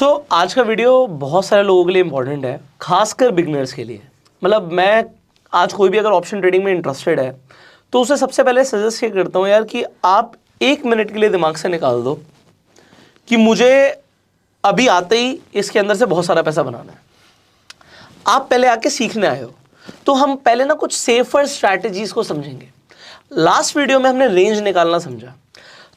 आज का वीडियो बहुत सारे लोगों के लिए इंपॉर्टेंट है, खासकर बिगनर्स के लिए। मतलब मैं आज कोई भी अगर ऑप्शन ट्रेडिंग में इंटरेस्टेड है तो उसे सबसे पहले सजेस्ट ये करता हूँ यार कि आप 1 मिनट के लिए दिमाग से निकाल दो कि मुझे अभी आते ही इसके अंदर से बहुत सारा पैसा बनाना है। आप पहले आके सीखने आए हो तो हम पहले ना कुछ सेफर स्ट्रैटेजीज को समझेंगे। लास्ट वीडियो में हमने रेंज निकालना समझा,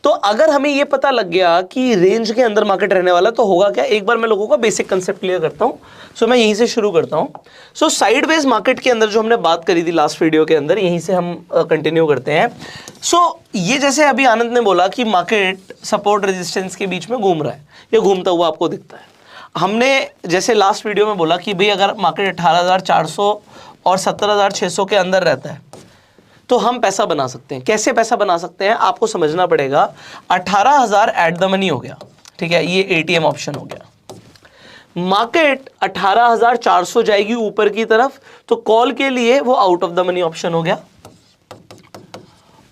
तो अगर हमें यह पता लग गया कि रेंज के अंदर मार्केट रहने वाला तो होगा क्या, एक बार मैं लोगों का बेसिक कंसेप्ट क्लियर करता हूं। मैं यहीं से शुरू करता हूं। साइडवेज मार्केट के अंदर जो हमने बात करी थी लास्ट वीडियो के अंदर, यहीं से हम कंटिन्यू करते हैं। ये जैसे अभी आनंद ने बोला कि मार्केट सपोर्ट रेजिस्टेंस के बीच में घूम रहा है, ये घूमता हुआ आपको दिखता है। हमने जैसे लास्ट वीडियो में बोला कि भाई अगर मार्केट 18,400 और 17,600 के अंदर रहता है तो हम पैसा बना सकते हैं। कैसे पैसा बना सकते हैं आपको समझना पड़ेगा। 18,000 एट द मनी हो गया, ठीक है, ये एटीएम ऑप्शन हो गया। मार्केट 18,400 जाएगी ऊपर की तरफ तो कॉल के लिए वो out of the money option हो गया।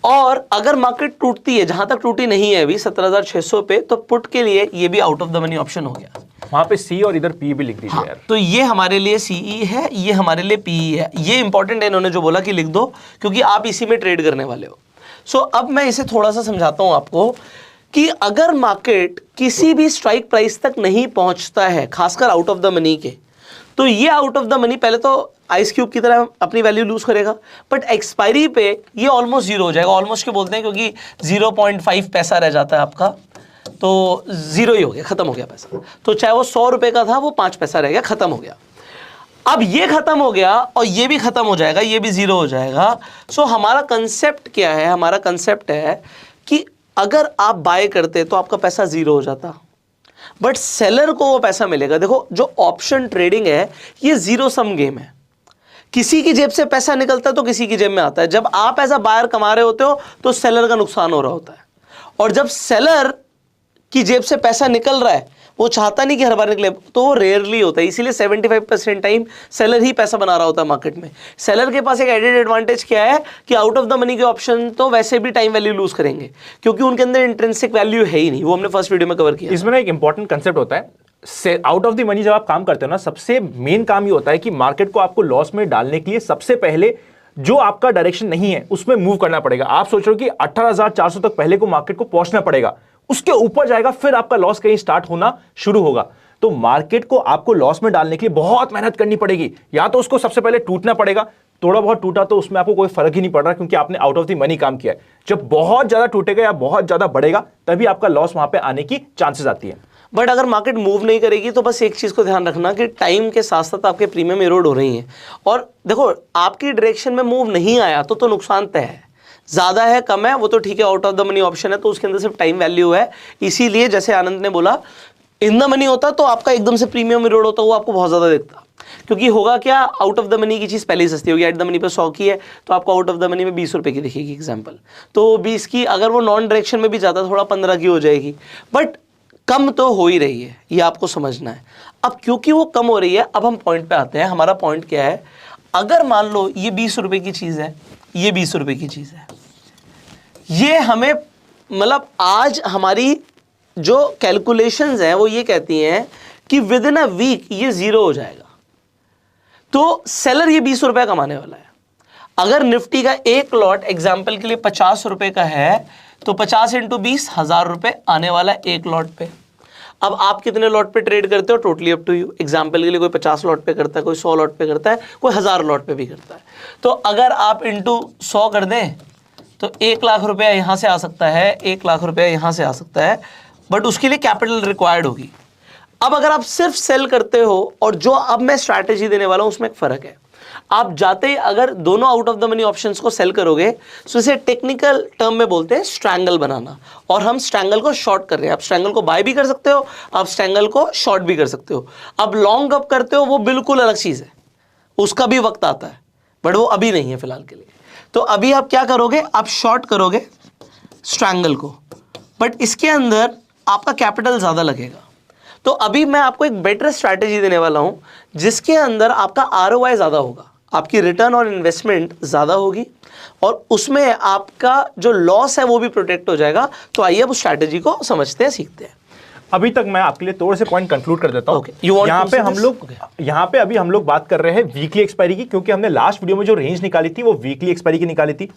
और अगर मार्केट टूटती है, जहां तक टूटी नहीं है अभी 17,600 पे, तो पुट के लिए ये भी out of the money option हो गया। वहां पे सी और इधर पी भी लिख दीजिए। यार तो ये हमारे लिए सीई है, ये हमारे लिए पीई है। ये इंपॉर्टेंट है इन्होंने जो बोला कि लिख दो, क्योंकि आप इसी में ट्रेड करने वाले हो। अब मैं इसे थोड़ा सा समझाता हूं आपको कि अगर मार्केट किसी भी स्ट्राइक प्राइस तक नहीं पहुंचता है, खासकर आउट ऑफ द मनी के, तो ये आउट ऑफ द मनी पहले तो आइस क्यूब की तरह अपनी वैल्यू लूज करेगा, बट एक्सपायरी पे ये ऑलमोस्ट जीरो हो जाएगा। ऑलमोस्ट के बोलते हैं क्योंकि 0.5 पैसा रह जाता है आपका, तो जीरो ही हो गया, खत्म हो गया पैसा। तो चाहे वो 100 रुपए का था वो 5 पैसा रह गया, खत्म हो गया। अब ये खत्म हो गया और ये भी खत्म हो जाएगा, ये भी जीरो हो जाएगा। हमारा कंसेप्ट क्या है? हमारा कंसेप्ट है कि अगर आप बाय करते तो आपका पैसा जीरो हो जाता, बट सेलर को वो पैसा मिलेगा। देखो, जो ऑप्शन ट्रेडिंग है ये जीरो सम गेम है। किसी की जेब से पैसा निकलता है तो किसी की जेब में आता है। जब आप एज अ बायर कमा रहे होते हो तो सेलर का नुकसान हो रहा होता है, और जब सेलर की जेब से पैसा निकल रहा है, वो चाहता नहीं कि हर बार निकले, तो वो रेयरली होता है। इसीलिए 75% टाइम सेलर ही पैसा बना रहा होता है मार्केट में। सेलर के पास एक एडेड एडवांटेज क्या है कि आउट ऑफ द मनी के ऑप्शन तो वैसे भी टाइम वैल्यू लूज करेंगे, क्योंकि उनके अंदर इंट्रिंसिक वैल्यू है ही नहीं। वो हमने फर्स्ट वीडियो में कवर किया। इसमें ना एक इंपॉर्टेंट कंसेप्ट होता है, आउट ऑफ द मनी जब आप काम करते हो ना, सबसे मेन काम ये होता है कि मार्केट को आपको लॉस में डालने के लिए सबसे पहले जो आपका डायरेक्शन नहीं है उसमें मूव करना पड़ेगा। आप सोच रहे हो कि 18,400 तक पहले को मार्केट को पहुंचना पड़ेगा, उसके ऊपर जाएगा फिर आपका लॉस कहीं स्टार्ट होना शुरू होगा। तो मार्केट को आपको लॉस में डालने के लिए बहुत मेहनत करनी पड़ेगी। या तो उसको सबसे पहले टूटना पड़ेगा, थोड़ा बहुत टूटा तो उसमें आपको कोई फर्क ही नहीं पड़ रहा, क्योंकि आपने आउट ऑफ द मनी काम किया है। जब बहुत ज्यादा टूटेगा या बहुत ज्यादा बढ़ेगा तभी आपका लॉस वहां पे आने की चांसेस आती है। बट अगर मार्केट मूव नहीं करेगी तो बस एक चीज को ध्यान रखना कि टाइम के साथ साथ आपके प्रीमियम इरोड हो रही हैं। और देखो, आपकी डायरेक्शन में मूव नहीं आया तो नुकसान तय है। ज्यादा है कम है वो तो ठीक है, out of the money option है तो उसके अंदर सिर्फ टाइम वैल्यू है। इसीलिए जैसे आनंद ने बोला, इन द मनी होता तो आपका एकदम से प्रीमियम इरोड होता हुआ आपको बहुत ज्यादा दिखता, क्योंकि होगा क्या, आउट ऑफ द मनी की चीज पहले ही सस्ती होगी। एट द मनी पे 100 की है तो आपको आउट ऑफ द मनी में 20 रुपए की दिखेगी एग्जाम्पल, तो 20 की अगर वो नॉन डायरेक्शन में भी जाता थोड़ा 15 की हो जाएगी, बट कम तो हो ही रही है, ये आपको समझना है। अब क्योंकि वो कम हो रही है, अब हम पॉइंट पे आते हैं। हमारा पॉइंट क्या है? अगर मान लो ये 20 रुपए की चीज है, ये 20 रुपए की चीज है, ये हमें मतलब आज हमारी जो कैलकुलेशंस हैं वो ये कहती हैं कि विद इन अ वीक ये जीरो हो जाएगा, तो सेलर ये 20 रुपए कमाने वाला है। अगर निफ्टी का एक लॉट एग्जाम्पल के लिए 50 रुपए का है तो 50 × 20 1000 रुपए आने वाला है एक लॉट पे। अब आप कितने लॉट पे ट्रेड करते हो, totally up to you. Example के लिए कोई 50 लॉट पे करता है, कोई 100 लॉट पे करता है, कोई 1000 लॉट पे भी करता है। तो अगर आप इंटू 100 कर दें तो 1 लाख रुपया यहां से आ सकता है, 1 लाख रुपया यहां से आ सकता है, बट उसके लिए कैपिटल रिक्वायर्ड होगी। अब अगर आप सिर्फ सेल करते हो और जो अब मैं स्ट्रैटेजी देने वाला हूं उसमें एक फर्क है। आप जाते ही अगर दोनों out of the money options को सेल करोगे तो इसे टेक्निकल टर्म में बोलते हैं स्ट्रैंगल बनाना, और हम स्ट्रैंगल को शॉर्ट कर रहे हैं। आप स्ट्रैंगल को बाय भी कर सकते हो, आप स्ट्रैंगल को शॉर्ट भी कर सकते हो। अब लॉन्ग अप करते हो वो बिल्कुल अलग चीज है, उसका भी वक्त आता है, बट वो अभी नहीं है फिलहाल के लिए। तो अभी आप क्या करोगे, आप शॉर्ट करोगे स्ट्रैंगल को, बट इसके अंदर आपका कैपिटल ज्यादा लगेगा। तो अभी मैं आपको एक बेटर स्ट्रैटेजी देने वाला हूं जिसके अंदर आपका ROI ज्यादा होगा, आपकी रिटर्न और इन्वेस्टमेंट ज्यादा होगी, और उसमें आपका जो लॉस है वो भी प्रोटेक्ट हो जाएगा। तो आइए अब उस स्ट्रैटेजी को समझते हैं, सीखते हैं। अभी तक मैं आपके लिए थोड़े से पॉइंट कंक्लूड कर देता हूं। Okay. You want यहाँ to पे see हम this? लोग Okay. यहाँ पे अभी हम लोग बात कर रहे हैं वीकली एक्सपायरी की, क्योंकि हमने लास्ट वीडियो में जो रेंज निकाली थी वो वीकली एक्सपायरी की निकाली थी।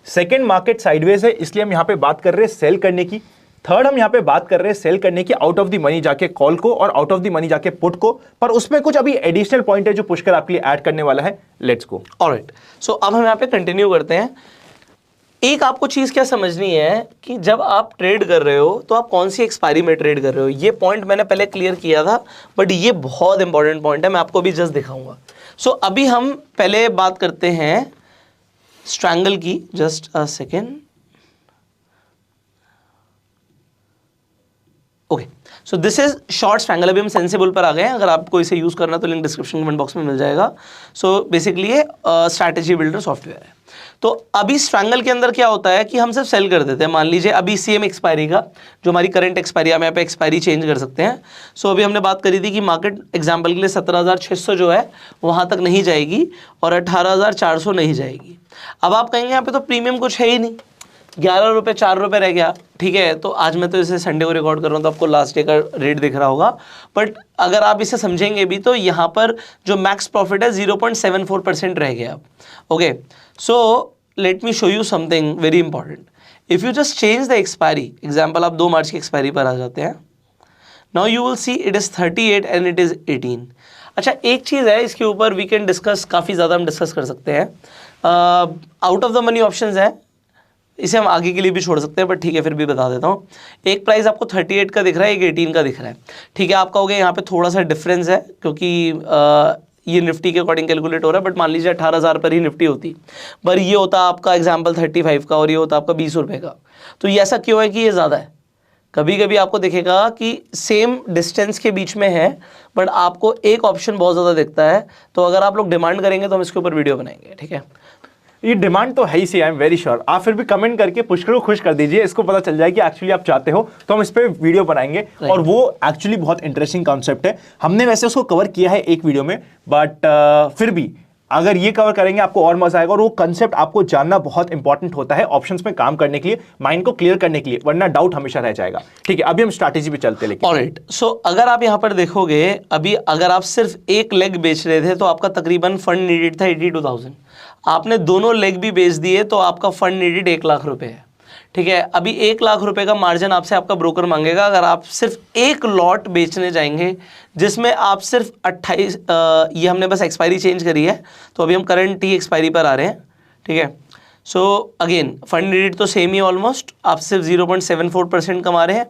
सेकंड, मार्केट साइडवेज है, इसलिए हम यहाँ पे बात कर रहे हैं सेल करने की। थर्ड, हम यहाँ पे बात कर रहे हैं सेल करने की आउट ऑफ द मनी जाके कॉल को और आउट ऑफ द मनी जाके पुट को, पर उसमें कुछ अभी एडिशनल पॉइंट है जो पुष्कर आपके लिए ऐड करने वाला है। Let's go. ऑलराइट, सो अब हम यहाँ पे कंटिन्यू करते हैं। एक आपको चीज क्या समझनी है कि जब आप ट्रेड कर रहे हो तो आप कौन सी एक्सपायरी में ट्रेड कर रहे हो। ये पॉइंट मैंने पहले क्लियर किया था, बट ये बहुत इंपॉर्टेंट पॉइंट है, मैं आपको अभी जस्ट दिखाऊंगा। सो अभी हम पहले बात करते हैं स्ट्रैंगल की। Just a second. Okay, so this is short strangle. अभी हम सेंसिबल पर आ गए हैं, अगर आपको इसे यूज करना तो लिंक डिस्क्रिप्शन कमेंट बॉक्स में मिल जाएगा। सो बेसिकली ये स्ट्रैटेजी बिल्डर सॉफ्टवेयर है। तो अभी स्ट्रैंगल के अंदर क्या होता है कि हम सिर्फ सेल कर देते हैं। मान लीजिए अभी सेम एक्सपायरी का जो हमारी करंट एक्सपायरी, हम यहाँ पे एक्सपायरी चेंज कर सकते हैं। सो अभी हमने बात करी थी कि मार्केट एग्जांपल के लिए 17,600 जो है वहाँ तक नहीं जाएगी और 18,400 नहीं जाएगी। अब आप कहेंगे यहाँ पे तो प्रीमियम कुछ है ही नहीं, 11 रुपये 4 रुपये रह गया। ठीक है, तो आज मैं तो इसे संडे को रिकॉर्ड कर रहा हूँ तो आपको लास्ट डे का रेट दिख रहा होगा, बट अगर आप इसे समझेंगे भी तो यहाँ पर जो मैक्स प्रॉफिट है 0.74% रह गया। Okay, so let me show you something very important. If you just change the expiry, example आप 2 मार्च की एक्सपायरी पर आ जाते हैं। Now you will see it is 38 and it is 18। अच्छा, एक चीज़ है इसके ऊपर वी कैन डिस्कस, काफ़ी ज़्यादा हम डिस्कस कर सकते हैं। Out of the money options है, इसे हम आगे के लिए भी छोड़ सकते हैं, बट ठीक है फिर भी बता देता हूँ। एक प्राइस आपको 38 का दिख रहा है, एक 18 का दिख रहा है। ठीक है, आप कहोगे यहाँ पे थोड़ा सा डिफरेंस है क्योंकि ये निफ्टी के अकॉर्डिंग कैलकुलेट हो रहा है, बट मान लीजिए 18,000 पर ही निफ्टी होती, पर ये होता आपका एग्जाम्पल 35 का और ये होता आपका 20 रुपये का। तो ये ऐसा क्यों है कि ये ज़्यादा है? कभी कभी आपको दिखेगा कि सेम डिस्टेंस के बीच में है, बट आपको एक ऑप्शन बहुत ज़्यादा दिखता है। तो अगर आप लोग डिमांड करेंगे तो हम इसके ऊपर वीडियो बनाएंगे। ठीक है, ये डिमांड तो है ही सी, आई एम वेरी श्योर। आप फिर भी कमेंट करके पुष्कर को खुश कर दीजिए, इसको पता चल जाए कि एक्चुअली आप चाहते हो, तो हम इस पे वीडियो बनाएंगे। और वो एक्चुअली बहुत इंटरेस्टिंग कॉन्सेप्ट है। हमने वैसे उसको कवर किया है एक वीडियो में, बट फिर भी अगर ये कवर करेंगे आपको और मजा आएगा। और वो कंसेप्ट आपको जानना बहुत इंपॉर्टेंट होता है ऑप्शंस में काम करने के लिए, माइंड को क्लियर करने के लिए, वरना डाउट हमेशा रह जाएगा। ठीक है, अभी हम स्ट्रैटेजी पे चलते हैं। ऑलराइट, सो अगर आप यहाँ पर देखोगे, अभी अगर आप सिर्फ एक लेग बेच रहे थे तो आपका तकरीबन फंड नीडेड था 82,000। आपने दोनों लेग भी बेच दिए तो आपका फंड नीडेड 1 लाख रुपए है। ठीक है, अभी 1 लाख रुपए का मार्जिन आपसे आपका ब्रोकर मांगेगा अगर आप सिर्फ एक लॉट बेचने जाएंगे, जिसमें आप सिर्फ 28, ये हमने बस एक्सपायरी चेंज करी है तो अभी हम करंट ही एक्सपायरी पर आ रहे हैं। ठीक है, सो अगेन फंड नीडेड तो सेम ही ऑलमोस्ट, आप सिर्फ 0.74% कमा रहे हैं।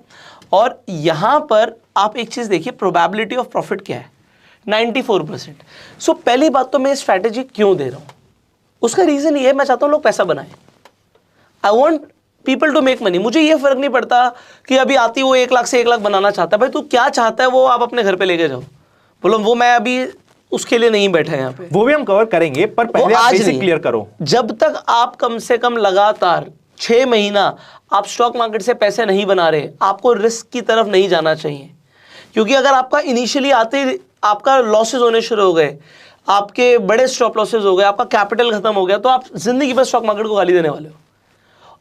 और यहाँ पर आप एक चीज़ देखिए, प्रोबेबिलिटी ऑफ प्रॉफिट क्या है, 94%। सो पहली बात तो मैं स्ट्रैटेजी क्यों दे रहा हूँ, उसका रीज़न ये है, मैं चाहता हूँ लोग पैसा बनाएं। I want people to make money. मुझे ये फर्क नहीं पड़ता कि अभी आती वो 1 लाख से 1 लाख बनाना चाहता है। भाई तू क्या चाहता है वो आप अपने घर पे लेके जाओ, बोलो वो मैं अभी उसके लिए नहीं बैठा है यहाँ पे। वो भी हम कवर करेंगे, पर पहले आप बेसिक क्लियर करो। जब तक आप कम से कम लगातार 6 महीना आप स्टॉक मार्केट से पैसे नहीं बना रहे, आपको रिस्क की तरफ नहीं जाना चाहिए। क्योंकि अगर आपका इनिशियली आते आपका लॉसेज होने शुरू हो गए, आपके बड़े स्टॉप लॉसेज हो गए, आपका कैपिटल खत्म हो गया, तो आप जिंदगी भर स्टॉक मार्केट को गाली देने वाले हो।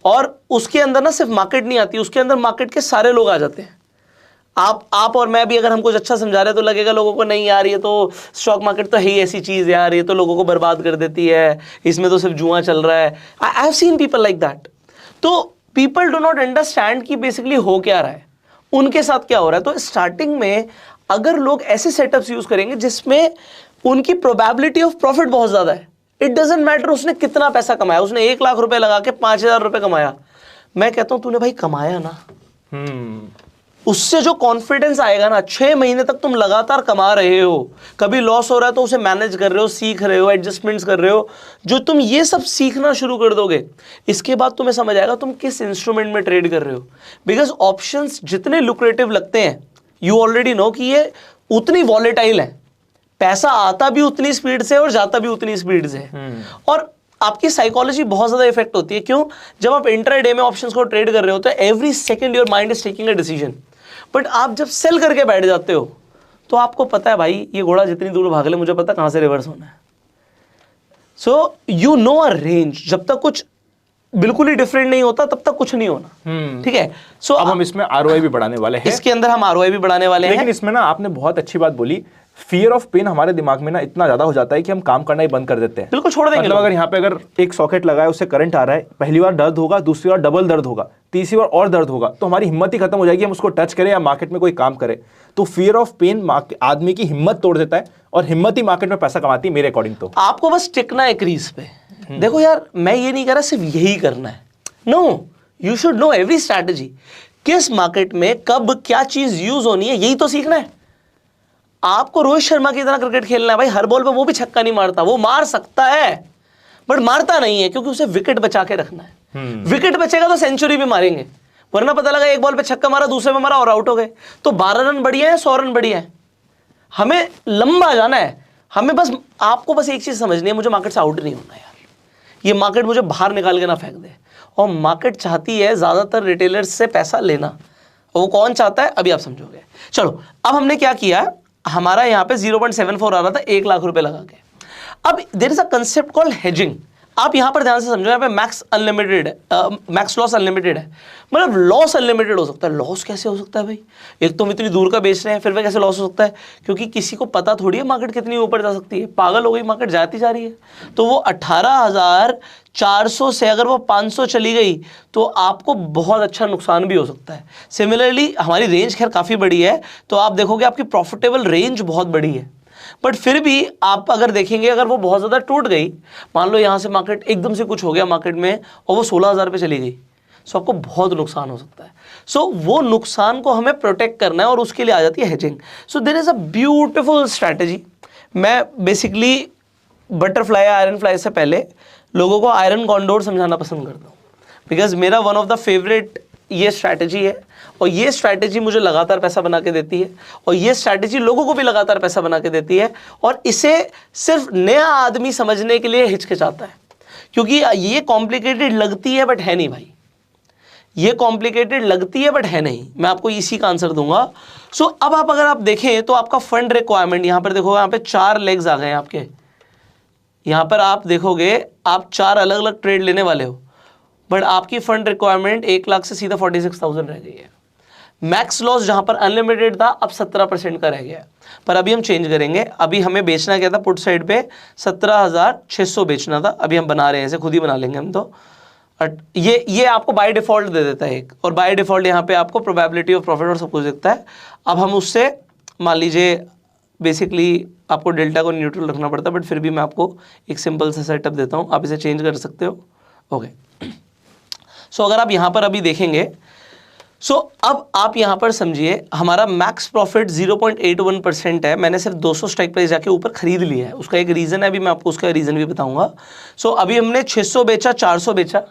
और उसके अंदर ना सिर्फ मार्केट नहीं आती, उसके अंदर मार्केट के सारे लोग आ जाते हैं। आप और मैं भी अगर हम कुछ अच्छा समझा रहे हैं तो लगेगा लोगों को नहीं यार ये तो स्टॉक मार्केट तो है ही ऐसी चीज़ यार, ये तो लोगों को बर्बाद कर देती है, इसमें तो सिर्फ जुआ चल रहा है। I have seen people like that. तो पीपल डू नॉट अंडरस्टैंड कि बेसिकली हो क्या रहा है, उनके साथ क्या हो रहा है। तो स्टार्टिंग में अगर लोग ऐसे सेटअप्स यूज करेंगे जिसमें उनकी प्रोबेबिलिटी ऑफ प्रॉफिट बहुत ज़्यादा है, इट डजेंट मैटर उसने कितना पैसा कमाया, उसने 1 लाख रुपए लगा के 5,000 रुपए कमाया, मैं कहता हूं तूने भाई कमाया ना, उससे जो कॉन्फिडेंस आएगा ना, 6 महीने तक तुम लगातार कमा रहे हो, कभी लॉस हो रहा है तो उसे मैनेज कर रहे हो, सीख रहे हो, एडजस्टमेंट्स कर रहे हो, जो तुम ये सब सीखना शुरू कर दोगे, इसके बाद तुम्हें समझ आएगा तुम किस इंस्ट्रूमेंट में ट्रेड कर रहे हो। बिकॉज ऑप्शंस जितने लुक्रेटिव लगते हैं, यू ऑलरेडी नो कि ये उतनी वॉलेटाइल है, पैसा आता भी उतनी स्पीड से और जाता भी उतनी स्पीड से। और आपकी साइकोलॉजी बहुत ज्यादा इफेक्ट होती है। क्यों? जब आप इंट्राडे में ऑप्शंस को ट्रेड कर रहे हो तो every second your mind is taking a decision, but आप जब सेल करके बैठ जाते हो तो आपको पता है भाई ये घोड़ा जितनी दूर भाग ले मुझे पता कहां से रिवर्स होना है। So you know a range, जब तक कुछ बिल्कुल ही डिफरेंट नहीं होता तब तक कुछ नहीं होना। ठीक है, सो अब हम इसमें आरओआई भी बढ़ाने वाले हैं, इसके अंदर हम आरओआई भी बढ़ाने वाले हैं। लेकिन इसमें ना आपने बहुत अच्छी बात बोली, फियर ऑफ पेन हमारे दिमाग में ना इतना ज्यादा हो जाता है कि हम काम करना ही बंद कर देते हैं, बिल्कुल छोड़ देंगे। मतलब अगर यहाँ पे अगर एक सॉकेट लगा है, उससे करंट आ रहा है, पहली बार दर्द होगा, दूसरी बार डबल दर्द होगा, तीसरी बार और दर्द होगा, तो हमारी हिम्मत ही खत्म हो जाएगी हम उसको टच करें या मार्केट में कोई काम करें। तो फियर ऑफ पेन आदमी की हिम्मत तोड़ देता है, और हिम्मत ही मार्केट में पैसा कमाती है मेरे अकॉर्डिंग। तो आपको बस टिकना है क्रीज पे। देखो यार, मैं ये नहीं कह रहा सिर्फ यही करना है, no, you should know every strategy, किस मार्केट में कब क्या चीज यूज होनी है, यही तो सीखना है। आपको रोहित शर्मा की तरह क्रिकेट खेलना है भाई, हर बॉल पे वो भी छक्का नहीं मारता, वो मार सकता है बट मारता नहीं है, क्योंकि उसे विकेट बचा के रखना है। विकेट बचेगा तो सेंचुरी भी मारेंगे, वरना पता लगा एक बॉल पे छक्का मारा, दूसरे में मारा और आउट हो गए। तो 12 रन बढ़िया है, 100 रन बढ़िया है, हमें लंबा जाना है। हमें बस, आपको बस एक चीज समझनी है, मुझे मार्केट से आउट नहीं होना यार, ये मार्केट मुझे बाहर निकाल के ना फेंक दे। और मार्केट चाहती है ज्यादातर रिटेलर्स से पैसा लेना, वो कौन चाहता है अभी आप समझोगे। चलो, अब हमने क्या किया, हमारा यहाँ पे 0.74 आ रहा था 1 लाख रुपए लगा के। अब there is a concept called hedging. आप यहां पर ध्यान से समझो, यहाँ पे मैक्स अनलिमिटेड है, मैक्स लॉस अनलिमिटेड है, मतलब लॉस अनलिमिटेड हो सकता है। लॉस कैसे हो सकता है भाई, एक तो हम इतनी दूर का बेच रहे हैं, फिर वह कैसे लॉस हो सकता है, क्योंकि किसी को पता थोड़ी है मार्केट कितनी ऊपर जा सकती है, पागल हो गई मार्केट, जाती जा रही है। तो वो 18,400 से अगर वो 500 चली गई तो आपको बहुत अच्छा नुकसान भी हो सकता है। सिमिलरली हमारी रेंज खैर काफ़ी बड़ी है, तो आप देखोगे आपकी प्रॉफिटेबल रेंज बहुत बड़ी है, बट फिर भी आप अगर देखेंगे, अगर वो बहुत ज़्यादा टूट गई, मान लो यहाँ से मार्केट एकदम से कुछ हो गया मार्केट में और वो 16,000 पे चली गई, सो आपको बहुत नुकसान हो सकता है। सो वो नुकसान को हमें प्रोटेक्ट करना है और उसके लिए आ जाती है hedging. So there is a beautiful strategy. मैं बेसिकली बटरफ्लाई आयरन फ्लाई से पहले लोगों को आयरन कॉन्डोर समझाना पसंद करता हूँ, बिकॉज मेरा वन ऑफ द फेवरेट ये स्ट्रैटेजी है, और ये स्ट्रैटेजी मुझे लगातार पैसा बना के देती है, और ये स्ट्रैटेजी लोगों को भी लगातार पैसा बना के देती है, और इसे सिर्फ नया आदमी समझने के लिए हिचकिचाता है, क्योंकि ये कॉम्प्लिकेटेड लगती है बट है नहीं भाई, ये कॉम्प्लिकेटेड लगती है बट है नहीं। मैं आपको इसी का आंसर दूंगा। सो अब आप अगर आप देखें तो आपका फंड रिक्वायरमेंट यहाँ पर देखो, यहाँ पे 4 लेग्स आ गए हैं आपके, यहाँ पर आप देखोगे आप 4 अलग अलग ट्रेड लेने वाले हो, बट आपकी फंड रिक्वायरमेंट 1 लाख से सीधा 46,000 रह गई है। मैक्स लॉस जहां पर अनलिमिटेड था अब 17% का रह गया, पर अभी हम चेंज करेंगे। अभी हमें बेचना क्या था, पुट साइड पे 17,600 बेचना था, अभी हम बना रहे हैं, ऐसे खुद ही बना लेंगे हम तो। ये आपको बाय डिफॉल्ट दे देता है एक, और बाय डिफॉल्ट यहाँ पे आपको प्रोबेबिलिटी ऑफ प्रॉफिट और सब कुछ दिखता है। अब हम उससे मान लीजिए बेसिकली आपको डेल्टा को न्यूट्रल रखना पड़ता है, बट फिर भी मैं आपको एक सिंपल सा सेटअप देता हूँ, आप इसे चेंज कर सकते हो। ओके, सो अगर आप यहाँ पर अभी देखेंगे, सो अब आप यहाँ पर समझिए हमारा मैक्स प्रॉफिट 0.81% है। मैंने सिर्फ 200 स्ट्राइक प्राइस जाके ऊपर खरीद लिया है, उसका एक रीज़न है, अभी मैं आपको उसका रीज़न भी बताऊंगा। सो अभी हमने 600 बेचा, 400 बेचा,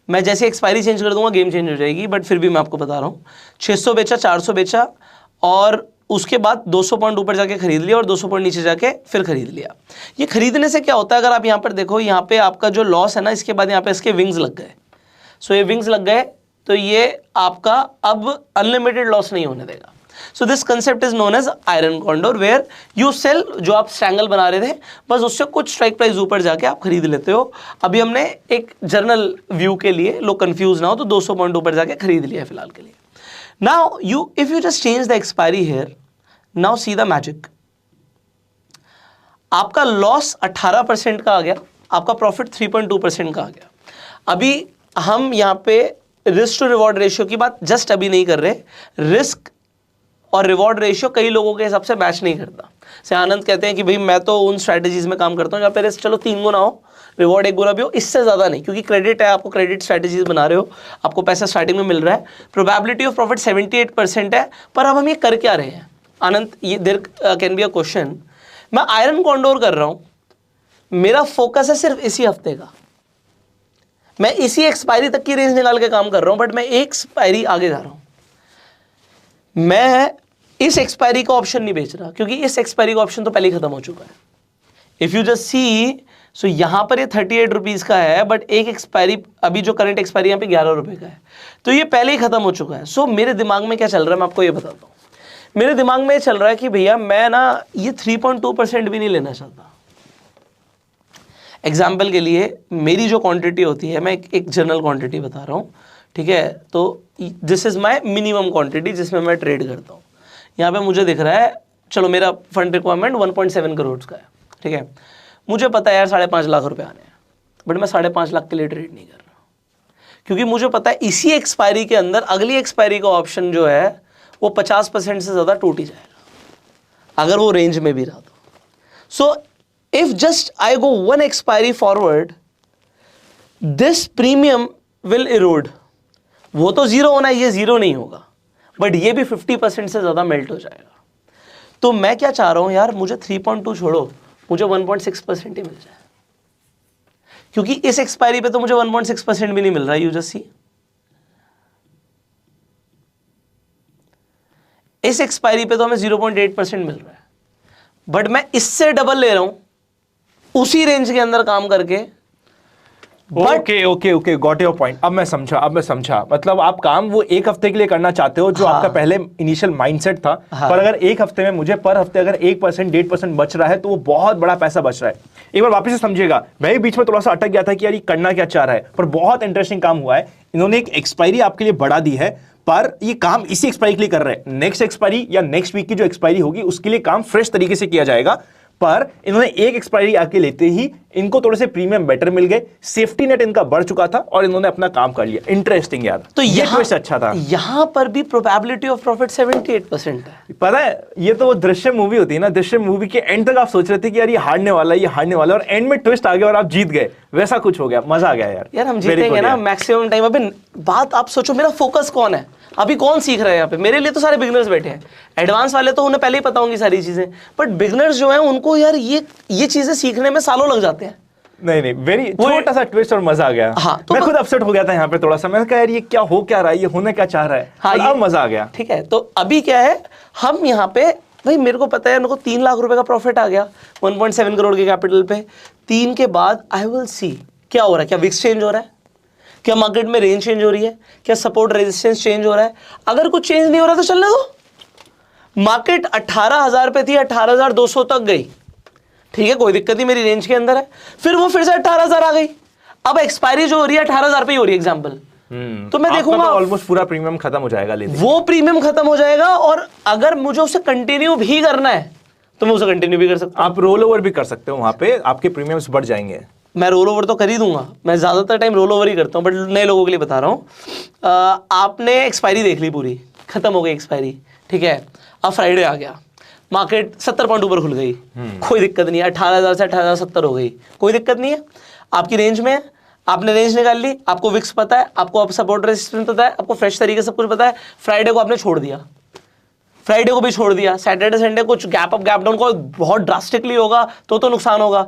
मैं जैसे एक्सपायरी चेंज कर दूंगा गेम चेंज हो जाएगी, बट फिर भी मैं आपको बता रहा हूँ 600 बेचा, 400 बेचा, और उसके बाद 200 पॉइंट ऊपर जाके खरीद लिया और 200 पॉइंट नीचे जाके फिर खरीद लिया। ये खरीदने से क्या होता है, अगर आप यहाँ पर देखो, यहाँ पे आपका जो लॉस है ना, इसके बाद यहाँ पे इसके विंग्स लग गए। सो ये विंग्स लग गए तो ये आपका अब अनलिमिटेड लॉस नहीं होने देगा। So this concept is known as iron condor, where you sell, जो आप स्ट्रैंगल बना रहे थे बस उससे कुछ स्ट्राइक प्राइस ऊपर जाके आप खरीद लेते हो। अभी हमने एक जर्नल व्यू के लिए, लोग कंफ्यूज ना हो, तो 200 पॉइंट ऊपर जाके खरीद लिया फिलहाल के लिए। Now you if you just change the expiry here, now see the magic. आपका लॉस 18% का आ गया, आपका प्रॉफिट 3.2% का आ गया। अभी हम यहाँ पे रिस्क टू रिवॉर्ड रेशियो की बात जस्ट अभी नहीं कर रहे। रिस्क और रिवॉर्ड रेशियो कई लोगों के हिसाब से मैच नहीं करता। से आनंद कहते हैं कि भाई मैं तो उन स्ट्रैटेजीज में काम करता हूँ जहाँ पे रिस्क चलो 3 गुना हो, रिवॉर्ड 1 गुना भी हो, इससे ज़्यादा नहीं, क्योंकि क्रेडिट है, आपको क्रेडिट स्ट्रैटेजीज बना रहे हो, आपको पैसा स्टार्टिंग में मिल रहा है, प्रोबेबिलिटी ऑफ प्रॉफिट 78% है। पर अब हम ये कर क्या रहे हैं आनंद, ये there can be a question. मैं आयरन कॉन्डोर कर रहा हूँ, मेरा फोकस है सिर्फ इसी हफ्ते का, मैं इसी एक्सपायरी तक की रेंज निकाल के काम कर रहा हूं, बट मैं एक एक्सपायरी आगे जा रहा हूं। मैं इस एक्सपायरी का ऑप्शन नहीं बेच रहा, क्योंकि इस एक्सपायरी का ऑप्शन तो पहले ही खत्म हो चुका है। इफ यू जस्ट सी, सो यहां पर ये 38 रुपीज का है, बट एक एक्सपायरी, अभी जो करंट एक्सपायरी यहां पे 11 रुपए का है, तो ये पहले ही खत्म हो चुका है। सो मेरे दिमाग में क्या चल रहा है मैं आपको ये बताता हूं। मेरे दिमाग में ये चल रहा है कि भैया मैं ना ये 3.2% भी नहीं लेना चाहता। एग्जाम्पल के लिए मेरी जो क्वांटिटी होती है, मैं एक जनरल क्वांटिटी बता रहा हूँ, ठीक है। तो this is my minimum quantity जिसमें मैं ट्रेड करता हूँ। यहाँ पे मुझे दिख रहा है, चलो मेरा फंड रिक्वायरमेंट 1.7 करोड़ का है, ठीक है। मुझे पता है यार 5.5 लाख रुपए आने हैं, बट मैं 5.5 लाख के लिए ट्रेड नहीं कर रहा, क्योंकि मुझे पता है इसी एक्सपायरी के अंदर अगली एक्सपायरी का ऑप्शन जो है वो 50% से ज़्यादा टूट ही जाएगा, अगर वो रेंज में भी रहा तो। So if just I go one expiry forward, this premium will Erode. वो तो जीरो होना है, ये जीरो नहीं होगा, बट ये भी 50% से ज़्यादा मेल्ट हो जाएगा। तो मैं क्या चाह रहा हूं यार, मुझे 3.2 छोड़ो, मुझे 1.6% ही मिल जाए, क्योंकि इस एक्सपायरी पे तो मुझे 1.6% भी नहीं मिल रहा है। यू जस्ट सी, इस एक्सपायरी पे तो हमें 0.8% मिल रहा है, बट मैं इससे डबल ले रहा हूं उसी रेंज के अंदर काम करके। Okay okay okay, got your point. अब मैं समझा मतलब आप काम वो एक हफ्ते के लिए करना चाहते हो जो हाँ। आपका पहले इनिशियल माइंडसेट था। हाँ। पर अगर एक हफ्ते में मुझे पर हफ्ते अगर 1% 1.5% बच रहा है तो वो बहुत बड़ा पैसा बच रहा है। एक बार वापस से समझिएगा, मैं भी बीच में थोड़ा सा अटक गया था कि यार ये करना क्या चाह रहा है, पर बहुत इंटरेस्टिंग काम हुआ है। इन्होंने एक एक्सपायरी आपके लिए बढ़ा दी है, पर ये काम इसी एक्सपायरी के लिए कर रहे हैं। नेक्स्ट एक्सपायरी या नेक्स्ट वीक की जो एक्सपायरी होगी उसके लिए काम फ्रेश तरीके से किया जाएगा। पर इन्होंने एक एक्सपायरी आके लेते ही इनको थोड़े से प्रीमियम बेटर मिल गए, सेफ्टी नेट इनका बढ़ चुका था और इन्होंने अपना काम कर लिया। इंटरेस्टिंग यार, तो ये यहाँ ट्विस्ट अच्छा था। यहां पर भी प्रोबेबिलिटी ऑफ प्रॉफिट 78% है। पता है, ये तो वो दृश्यम मूवी होती है ना, दृश्यम मूवी के एंड तक आप सोच रहे थे कि यार ये हारने वाला है, ये हारने वाला है, और एंड में ट्विस्ट आ गया और आप जीत गए। वैसा कुछ हो गया, मजा आ गया यार। यार हम Very जीतेंगे good ना यार। Maximum time. अभी बात आप सोचो, मेरा फोकस कौन है, अभी कौन सीख रहा है यहाँ पे? मेरे लिए तो सारे बिगनर्स बैठे हैं। एडवांस वाले तो उन्हें पहले ही पता होंगी सारी चीजें, बट बिगनर्स जो हैं उनको यार ये चीजें सीखने में सालों लग जाते हैं। नहीं, वेरी छोटा सा ट्विस्ट और मजा आ गया। हाँ, तो मैं खुद अपसेट हो गया था यहाँ पे थोड़ा सा। मैंने कहा यार ये क्या हो क्या रहा है, ये होने क्या चाह रहा है। हाँ, अब मजा आ गया। ठीक है, तो अभी क्या है, हम यहाँ पे भाई मेरे को पता है, मेरे को 3 लाख रुपए का प्रॉफिट आ गया 1.7 करोड़ के कैपिटल पे। 3 के बाद आई विल सी क्या हो रहा है, क्या विक्स चेंज हो रहा है, क्या मार्केट में रेंज चेंज हो रही है, क्या सपोर्ट रेजिस्टेंस चेंज हो रहा है। अगर कुछ चेंज नहीं हो रहा तो चलने दो। मार्केट 18,000 पे थी, 18,200 तक गई, ठीक है, कोई दिक्कत नहीं, मेरी रेंज के अंदर है। फिर वो फिर से 18,000 आ गई। अब एक्सपायरी जो हो रही है 18,000 पे ही हो रही है एग्जाम्पल। तो मैं देखूंगा ऑलमोस्ट पूरा प्रीमियम खत्म हो जाएगा, लेते वो प्रीमियम खत्म हो जाएगा, और अगर मुझे उसे कंटिन्यू भी करना है तो मैं उसे कंटिन्यू भी कर सकता हूं। आप रोल ओवर भी कर सकते हो, वहां पे आपके प्रीमियम्स बढ़ जाएंगे। मैं रोल ओवर तो कर ही दूंगा, मैं ज्यादातर टाइम रोल ओवर ही करता हूं, बट नए लोगों के लिए बता रहा हूं। आपने एक्सपायरी देख ली, पूरी खत्म हो गई एक्सपायरी, ठीक है। अब फ्राइडे आ गया, मार्केट 70 पॉइंट ऊपर खुल गई, कोई दिक्कत नहीं है, 18,000 से 18,070 हो गई, कोई दिक्कत नहीं है, आपकी रेंज में है, आपने रेंज निकाल ली, आपको विक्स पता है, आपको अब सपोर्ट रेजिस्टेंस पता है, आपको फ्रेश तरीके से सब कुछ पता है। फ्राइडे को आपने छोड़ दिया, फ्राइडे को भी छोड़ दिया, सैटरडे संडे कुछ गैप अप गैप डाउन को बहुत ड्रास्टिकली होगा तो नुकसान होगा।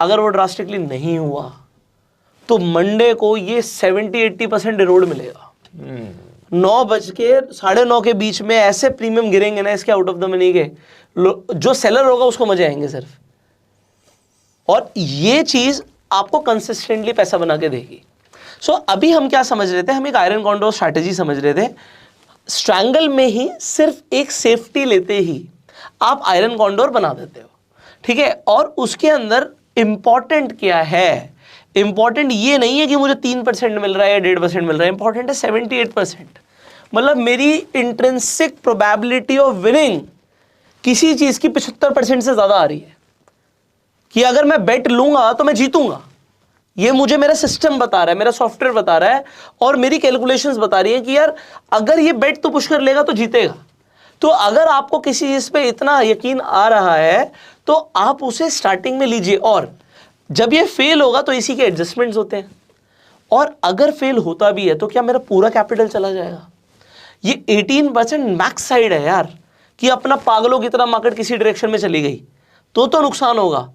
अगर वो ड्रास्टिकली नहीं हुआ तो मंडे को ये 70-80% इरोड मिलेगा। 9 बज के 9:30 के बीच में ऐसे प्रीमियम गिरेंगे ना इसके आउट ऑफ द मनी के, जो सेलर होगा उसको मजे आएंगे सिर्फ। और ये चीज आपको कंसिस्टेंटली पैसा बना के देगी। सो अभी हम क्या समझ रहे थे, हम एक आयरन कॉन्डोर स्ट्रैटेजी समझ रहे थे। स्ट्रैंगल में ही सिर्फ एक सेफ्टी लेते ही आप आयरन कॉन्डोर बना देते हो, ठीक है। और उसके अंदर इंपॉर्टेंट क्या है, इंपॉर्टेंट ये नहीं है कि मुझे 3% मिल रहा है या 1.5% मिल रहा है, इंपॉर्टेंट है 78%। मतलब मेरी इंट्रिंसिक प्रोबेबिलिटी ऑफ विनिंग किसी चीज की 75% से ज्यादा आ रही है, कि अगर मैं बेट लूंगा तो मैं जीतूंगा। ये मुझे मेरा सिस्टम बता रहा है, मेरा सॉफ्टवेयर बता रहा है, और मेरी कैलकुलेशंस बता रही है कि यार अगर ये बेट तो पुश कर लेगा तो जीतेगा। तो अगर आपको किसी चीज पे इतना यकीन आ रहा है तो आप उसे स्टार्टिंग में लीजिए, और जब ये फेल होगा तो इसी के एडजस्टमेंट्स होते हैं। और अगर फेल होता भी है तो क्या मेरा पूरा कैपिटल चला जाएगा? ये 18% मैक्स साइड है यार, कि अपना पागलों की तरह मार्केट किसी डायरेक्शन में चली गई तो नुकसान होगा।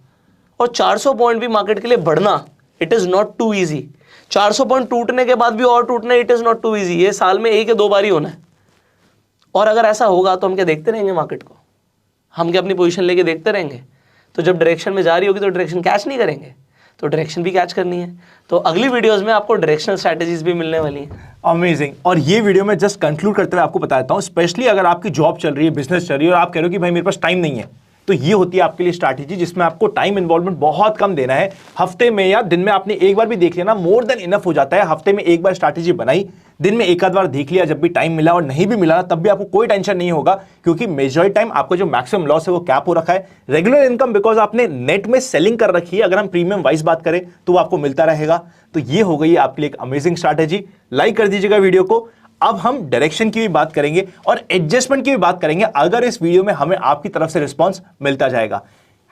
और 400 पॉइंट भी मार्केट के लिए बढ़ना, it is not too easy. 400 point टूटने के बाद भी और टूटना, it is not too easy. ये साल में 1 या 2 बार ही होना है। और अगर ऐसा होगा तो हम क्या देखते रहेंगे मार्केट को? हम क्या अपनी पोजीशन लेके देखते रहेंगे? तो जब डायरेक्शन में जा रही होगी तो डायरेक्शन कैच नहीं करेंगे, तो डायरेक्शन भी कैच करनी है। तो अगली वीडियोस में आपको डायरेक्शनल स्ट्रैटेजीज भी मिलने वाली हैं। अमेजिंग। और ये वीडियो में जस्ट कंक्लूड करते हुए आपको बताता हूं, स्पेशली अगर आपकी जॉब चल रही है, बिजनेस चल रही है और आप कह रहे हो कि भाई मेरे पास टाइम नहीं है, तो ये होती है आपके लिए स्ट्रैटेजी जिसमें आपको टाइम इन्वॉल्वमेंट बहुत कम देना है। हफ्ते में या दिन में आपने एक बार भी देख लिया ना, मोर देन इनफ हो जाता है। हफ्ते में एक बार स्ट्रैटेजी बनाई, दिन में एक आध बार देख लिया, जब भी टाइम मिला और नहीं भी मिला तब भी आपको कोई टेंशन नहीं होगा, क्योंकि मेजॉरिटी टाइम आपको जो मैक्सिमम लॉस है वो कैप हो रखा है। रेगुलर इनकम बिकॉज आपने नेट में सेलिंग कर रखी है, अगर हम प्रीमियम वाइज बात करें तो वो आपको मिलता रहेगा। तो ये हो गई आपके लिए एक अमेजिंग स्ट्रैटेजी। लाइक कर दीजिएगा वीडियो को। अब हम डायरेक्शन की भी बात करेंगे और एडजस्टमेंट की भी बात करेंगे, अगर इस वीडियो में हमें आपकी तरफ से रिस्पॉन्स मिलता जाएगा।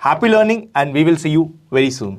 Happy learning and we will see you very soon.